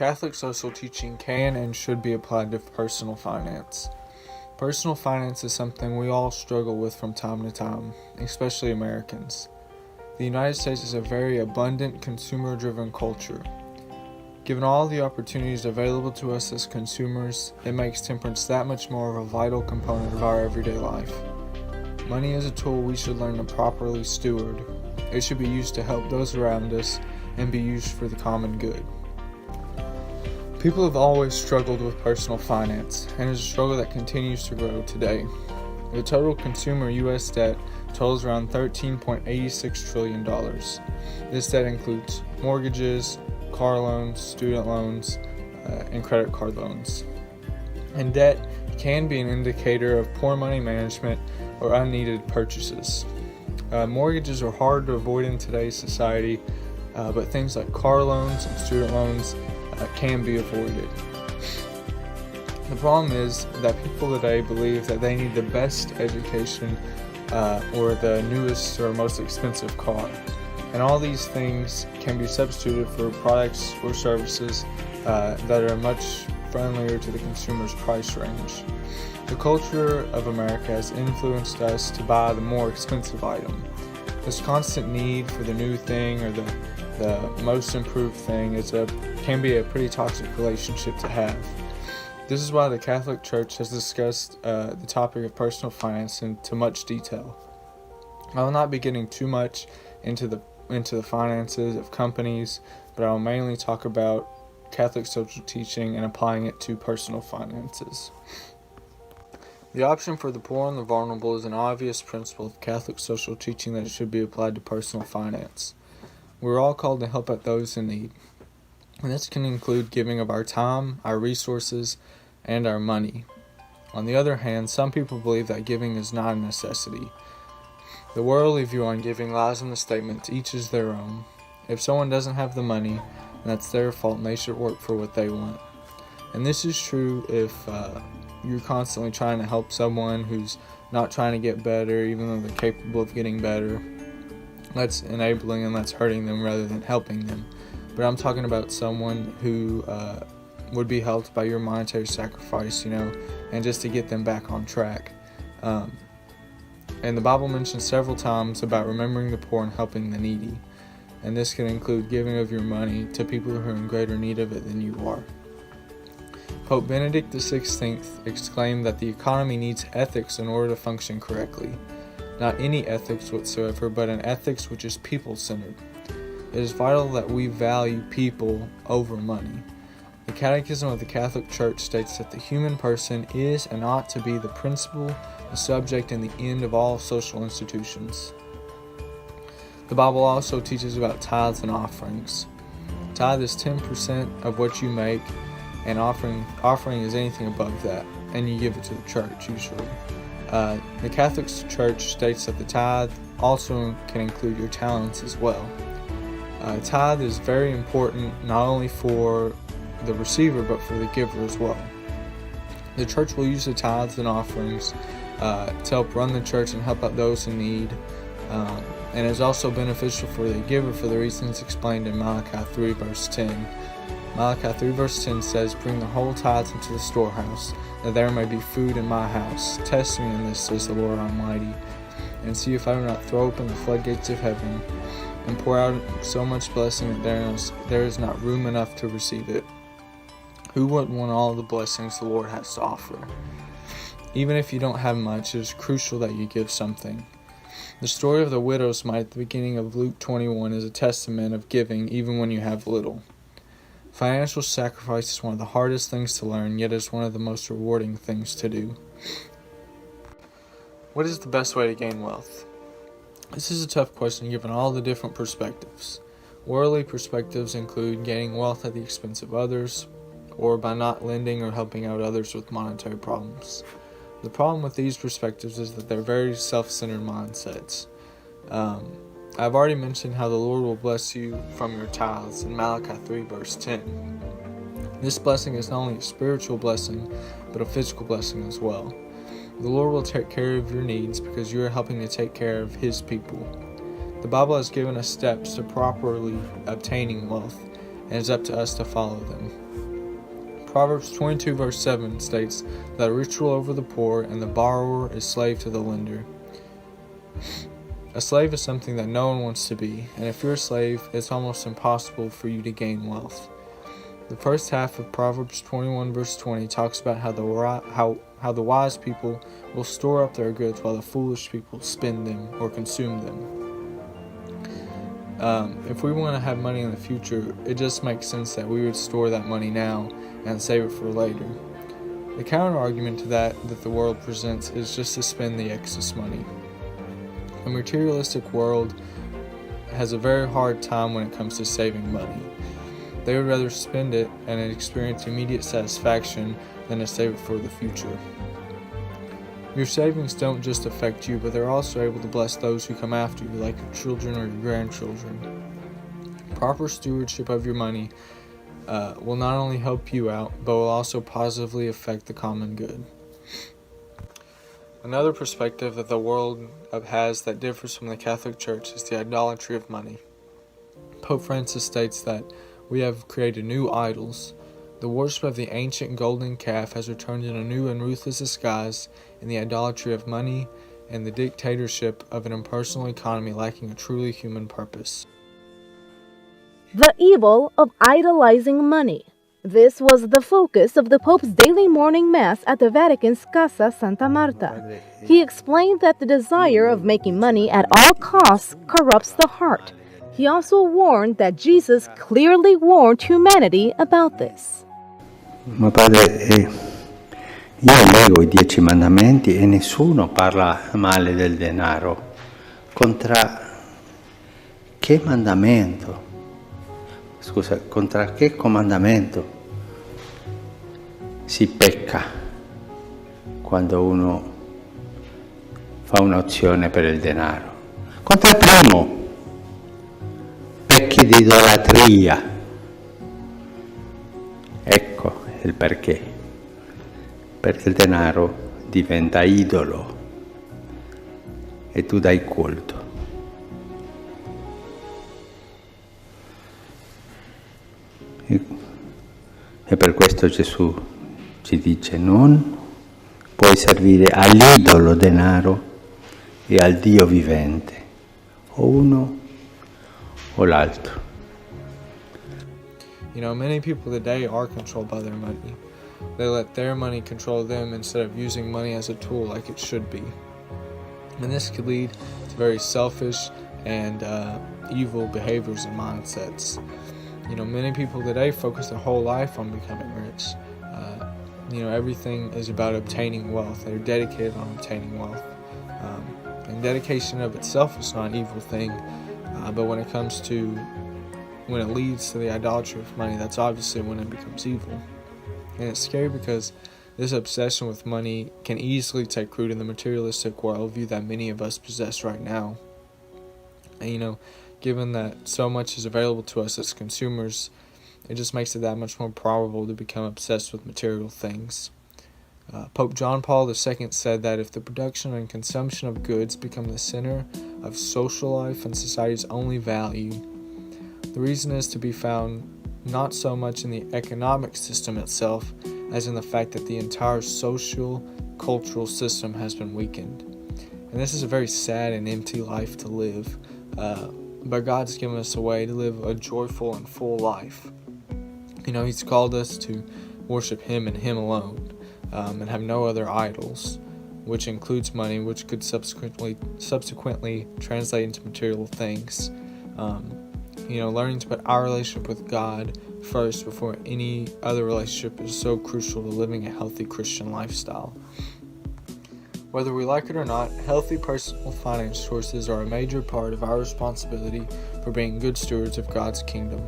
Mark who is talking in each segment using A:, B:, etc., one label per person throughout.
A: Catholic social teaching can and should be applied to personal finance. Personal finance is something we all struggle with from time to time, especially Americans. The United States is a very abundant, consumer-driven culture. Given all the opportunities available to us as consumers, it makes temperance that much more of a vital component of our everyday life. Money is a tool we should learn to properly steward. It should be used to help those around us and be used for the common good. People have always struggled with personal finance, and it's a struggle that continues to grow today. The total consumer U.S. debt totals around $13.86 trillion. This debt includes mortgages, car loans, student loans, and credit card loans. And debt can be an indicator of poor money management or unneeded purchases. Mortgages are hard to avoid in today's society, but things like car loans and student loans can be avoided. The problem is that people today believe that they need the best education or the newest or most expensive car. And all these things can be substituted for products or services that are much friendlier to the consumer's price range. The culture of America has influenced us to buy the more expensive item. This constant need for the new thing or the most improved thing can be a pretty toxic relationship to have. This is why the Catholic Church has discussed the topic of personal finance into much detail. I will not be getting too much into the finances of companies, but I will mainly talk about Catholic social teaching and applying it to personal finances. The option for the poor and the vulnerable is an obvious principle of Catholic social teaching that should be applied to personal finance. We're all called to help out those in need, and this can include giving of our time, our resources, and our money. On the other hand, some people believe that giving is not a necessity. The worldly view on giving lies in the statement, each is their own. If someone doesn't have the money, that's their fault and they should work for what they want. And this is true if you're constantly trying to help someone who's not trying to get better, even though they're capable of getting better. That's enabling them, that's hurting them rather than helping them. But I'm talking about someone who would be helped by your monetary sacrifice, and just to get them back on track. And the Bible mentions several times about remembering the poor and helping the needy. And this can include giving of your money to people who are in greater need of it than you are. Pope Benedict XVI exclaimed that the economy needs ethics in order to function correctly. Not any ethics whatsoever, but an ethics which is people-centered. It is vital that we value people over money. The Catechism of the Catholic Church states that the human person is and ought to be the principle, the subject, and the end of all social institutions. The Bible also teaches about tithes and offerings. Tithe is 10% of what you make, and offering is anything above that, and you give it to the church usually. The Catholic Church states that the tithe also can include your talents as well. Tithe is very important not only for the receiver but for the giver as well. The church will use the tithes and offerings to help run the church and help out those in need, and is also beneficial for the giver for the reasons explained in Malachi 3 verse 10. Malachi 3 verse 10 says, "Bring the whole tithes into the storehouse, that there may be food in my house. Test me in this, says the Lord Almighty, and see if I do not throw open the floodgates of heaven, and pour out so much blessing that there is not room enough to receive it." Who wouldn't want all the blessings the Lord has to offer? Even if you don't have much, it is crucial that you give something. The story of the widow's mite at the beginning of Luke 21 is a testament of giving even when you have little. Financial sacrifice is one of the hardest things to learn, yet is one of the most rewarding things to do. What is the best way to gain wealth? This is a tough question given all the different perspectives. Worldly perspectives include gaining wealth at the expense of others, or by not lending or helping out others with monetary problems. The problem with these perspectives is that they're very self-centered mindsets. I've already mentioned how the Lord will bless you from your tithes in Malachi 3 verse 10. This blessing is not only a spiritual blessing, but a physical blessing as well. The Lord will take care of your needs because you are helping to take care of His people. The Bible has given us steps to properly obtaining wealth, and it's up to us to follow them. Proverbs 22 verse 7 states that the rich rule over the poor and the borrower is slave to the lender. A slave is something that no one wants to be, and if you're a slave, it's almost impossible for you to gain wealth. The first half of Proverbs 21 verse 20 talks about how the wise people will store up their goods while the foolish people spend them or consume them. If we want to have money in the future, it just makes sense that we would store that money now and save it for later. The counter argument to that the world presents is just to spend the excess money. A materialistic world has a very hard time when it comes to saving money. They would rather spend it and experience immediate satisfaction than to save it for the future. Your savings don't just affect you, but they're also able to bless those who come after you, like your children or your grandchildren. Proper stewardship of your money will not only help you out, but will also positively affect the common good. Another perspective that the world has that differs from the Catholic Church is the idolatry of money. Pope Francis states that we have created new idols. The worship of the ancient golden calf has returned in a new and ruthless disguise in the idolatry of money and the dictatorship of an impersonal economy lacking a truly human purpose.
B: The evil of idolizing money. This was the focus of the Pope's daily morning Mass at the Vatican's Casa Santa Marta. He explained that the desire of making money at all costs corrupts the heart. He also warned that Jesus clearly warned humanity about this.
C: Ma padre, io leggo i 10 mandamenti e nessuno parla male del denaro. Contra che mandamento? Scusa, contra che comandamento si pecca quando uno fa un'azione per il denaro? Contra il primo, pecchi di idolatria. Ecco il perché. Perché il denaro diventa idolo e tu dai culto. E per questo Gesù ci dice: non puoi servire all'idolo denaro e al Dio vivente, o uno o l'altro.
A: You know, many people today are controlled by their money. They let their money control them instead of using money as a tool like it should be. And this could lead to very selfish and evil behaviors and mindsets. You know, many people today focus their whole life on becoming rich. Everything is about obtaining wealth. They're dedicated on obtaining wealth. And dedication of itself is not an evil thing, but when it leads to the idolatry of money, that's obviously when it becomes evil. And it's scary because this obsession with money can easily take root in the materialistic worldview that many of us possess right now. And given that so much is available to us as consumers, it just makes it that much more probable to become obsessed with material things. Pope John Paul II said that if the production and consumption of goods become the center of social life and society's only value, the reason is to be found not so much in the economic system itself as in the fact that the entire social, cultural system has been weakened. And this is a very sad and empty life to live, but God's given us a way to live a joyful and full life. He's called us to worship Him and Him alone, and have no other idols, which includes money, which could subsequently translate into material things. Learning to put our relationship with God first before any other relationship is so crucial to living a healthy Christian lifestyle. Whether we like it or not, healthy personal finance choices are a major part of our responsibility for being good stewards of God's kingdom.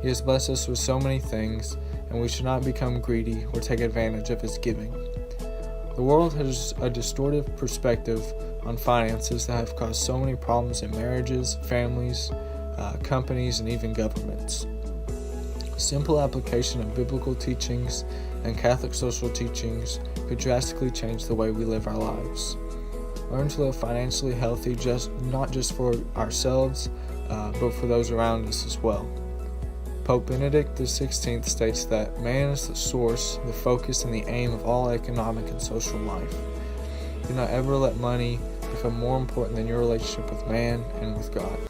A: He has blessed us with so many things, and we should not become greedy or take advantage of His giving. The world has a distorted perspective on finances that have caused so many problems in marriages, families, companies, and even governments. A simple application of biblical teachings and Catholic social teachings could drastically change the way we live our lives. Learn to live financially healthy, not just for ourselves, but for those around us as well. Pope Benedict XVI states that man is the source, the focus, and the aim of all economic and social life. Do not ever let money become more important than your relationship with man and with God.